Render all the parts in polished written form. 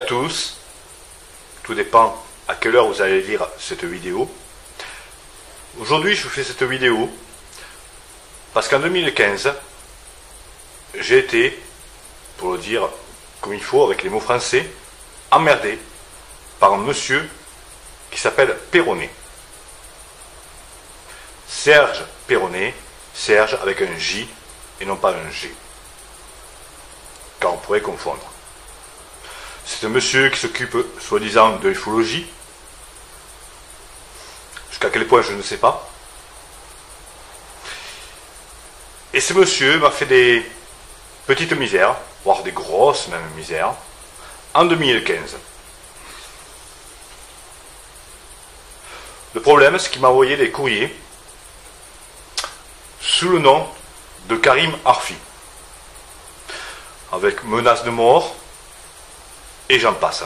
À tous, tout dépend à quelle heure vous allez lire cette vidéo. Aujourd'hui, je vous fais cette vidéo parce qu'en 2015, j'ai été, pour le dire comme il faut, avec les mots français, emmerdé par un monsieur qui s'appelle Perronnet. Serge Perronnet, Serge avec un J et non pas un G, car on pourrait confondre. C'est un monsieur qui s'occupe, soi-disant, de l'ufologie. Jusqu'à quel point, je ne sais pas. Et ce monsieur m'a fait des petites misères, voire des grosses même misères, en 2015. Le problème, c'est qu'il m'a envoyé des courriers sous le nom de Karim Arfi, avec menaces de mort, et j'en passe.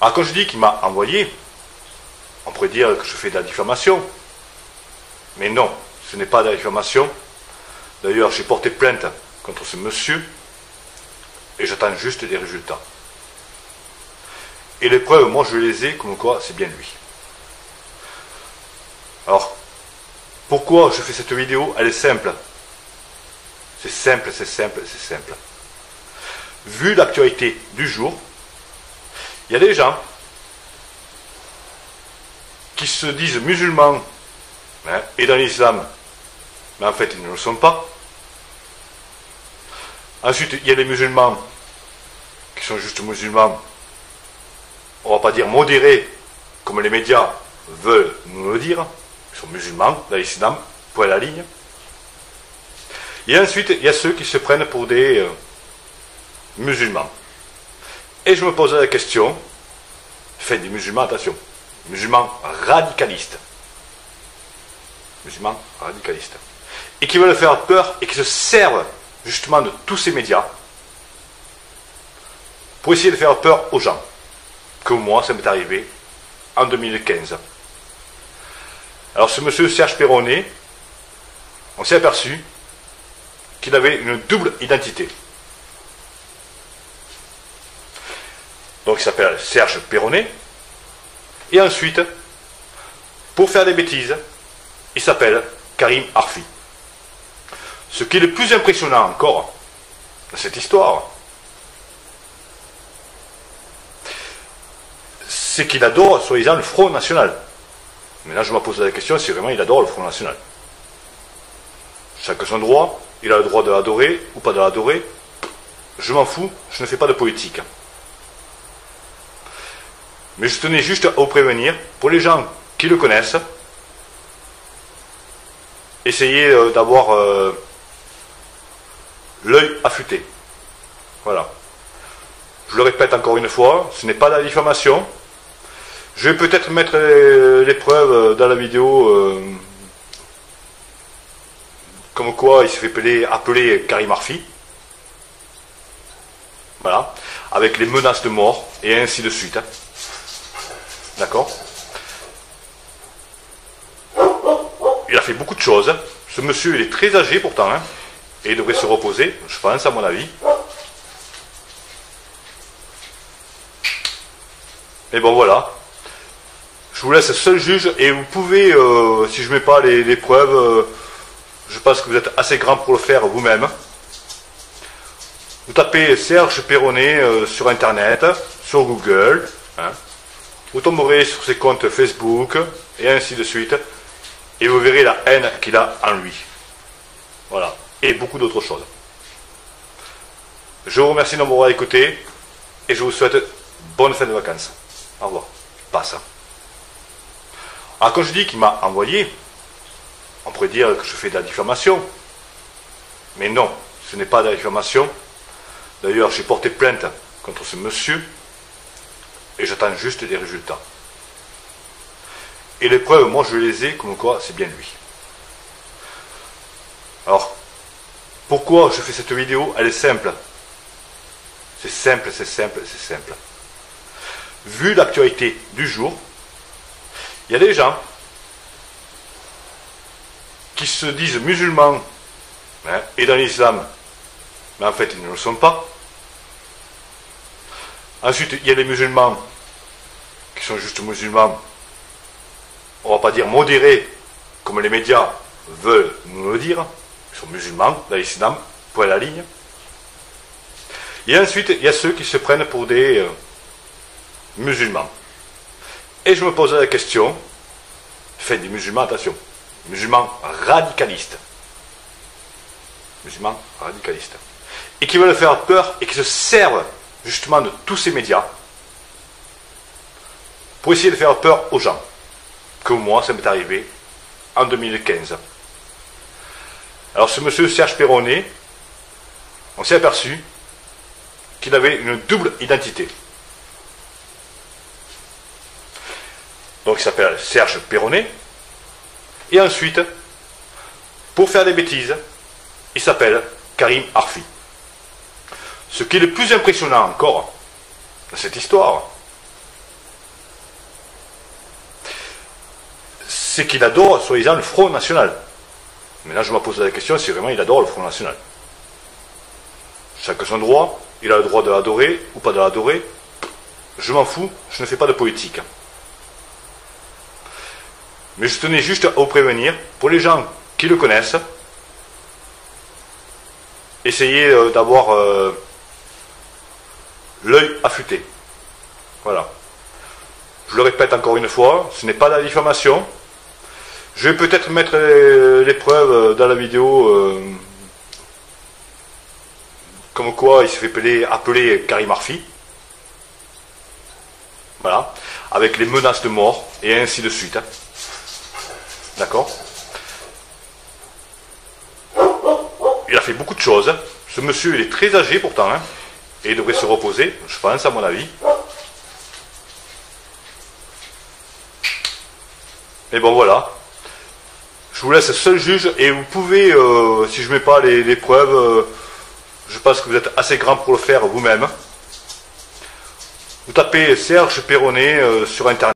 Alors quand je dis qu'il m'a envoyé, on pourrait dire que je fais de la diffamation. Mais non, ce n'est pas de la diffamation. D'ailleurs, j'ai porté plainte contre ce monsieur et j'attends juste des résultats. Et les preuves, moi je les ai, comme quoi c'est bien lui. Alors, pourquoi je fais cette vidéo? Elle est simple. C'est simple, c'est simple, c'est simple. Vu l'actualité du jour, il y a des gens qui se disent musulmans et dans l'islam, mais en fait ils ne le sont pas. Ensuite, il y a les musulmans qui sont juste musulmans, on ne va pas dire modérés, comme les médias veulent nous le dire, ils sont musulmans dans l'islam, point à la ligne. Et ensuite, il y a ceux qui se prennent pour des musulmans. Et je me posais la question, des musulmans, attention, musulmans radicalistes, et qui veulent faire peur et qui se servent justement de tous ces médias pour essayer de faire peur aux gens, comme moi, ça m'est arrivé en 2015. Alors ce monsieur Serge Perronnet, on s'est aperçu qu'il avait une double identité. Donc il s'appelle Serge Perronnet. Et ensuite, pour faire des bêtises, il s'appelle Karim Arfi. Ce qui est le plus impressionnant encore dans cette histoire, c'est qu'il adore, soi-disant, le Front National. Mais là, je me pose la question si vraiment il adore le Front National. Chacun son droit, il a le droit de l'adorer ou pas de l'adorer. Je m'en fous, je ne fais pas de politique. Mais je tenais juste à vous prévenir, pour les gens qui le connaissent, essayez d'avoir l'œil affûté. Voilà. Je le répète encore une fois, ce n'est pas de la diffamation. Je vais peut-être mettre les preuves dans la vidéo, comme quoi il se fait appeler Karim Arfi. Voilà. Avec les menaces de mort, et ainsi de suite. D'accord? Il a fait beaucoup de choses. Ce monsieur, il est très âgé pourtant, et il devrait se reposer, je pense, à mon avis. Mais bon, voilà. Je vous laisse seul juge, et vous pouvez, si je ne mets pas les preuves, je pense que vous êtes assez grand pour le faire vous-même. Vous tapez Serge Perronnet sur Internet, sur Google, vous tomberez sur ses comptes Facebook, et ainsi de suite, et vous verrez la haine qu'il a en lui. Voilà. Et beaucoup d'autres choses. Je vous remercie de m'avoir écouté, et je vous souhaite bonne fin de vacances. Au revoir. Passe. Alors quand je dis qu'il m'a envoyé, on pourrait dire que je fais de la diffamation. Mais non, ce n'est pas de la diffamation. D'ailleurs, j'ai porté plainte contre ce monsieur, et j'attends juste des résultats. Et les preuves, moi je les ai, comme quoi c'est bien lui. Alors, pourquoi je fais cette vidéo? Elle est simple. C'est simple, c'est simple, c'est simple. Vu l'actualité du jour, il y a des gens qui se disent musulmans et dans l'islam, mais en fait ils ne le sont pas. Ensuite, il y a les musulmans qui sont juste musulmans, on va pas dire modérés, comme les médias veulent nous le dire. Ils sont musulmans, dans l'islam, point à la ligne. Et ensuite, il y a ceux qui se prennent pour des musulmans. Et je me posais la question, des musulmans, attention, musulmans radicalistes. Musulmans radicalistes. Et qui veulent faire peur et qui se servent justement de tous ces médias pour essayer de faire peur aux gens. Comme moi, ça m'est arrivé en 2015. Alors ce monsieur Serge Perronnet, on s'est aperçu qu'il avait une double identité. Donc il s'appelle Serge Perronnet. Et ensuite, pour faire des bêtises, il s'appelle Karim Arfi. Ce qui est le plus impressionnant encore dans cette histoire, c'est qu'il adore, soi-disant, le Front National. Mais là, je me pose la question si vraiment il adore le Front National. Chacun son droit, il a le droit de l'adorer ou pas de l'adorer. Je m'en fous, je ne fais pas de politique. Mais je tenais juste à vous prévenir, pour les gens qui le connaissent, essayez d'avoir l'œil affûté. Voilà. Je le répète encore une fois, ce n'est pas de la diffamation. Je vais peut-être mettre les preuves dans la vidéo, comme quoi il se fait appeler Karim Arfi. Voilà. Avec les menaces de mort, et ainsi de suite. D'accord? Il a fait beaucoup de choses. Ce monsieur, il est très âgé pourtant, hein, et il devrait se reposer, je pense, à mon avis. Mais bon, voilà. Je vous laisse seul juge, et vous pouvez, si je ne mets pas les preuves, je pense que vous êtes assez grand pour le faire vous-même. Vous tapez Serge Perronnet sur Internet.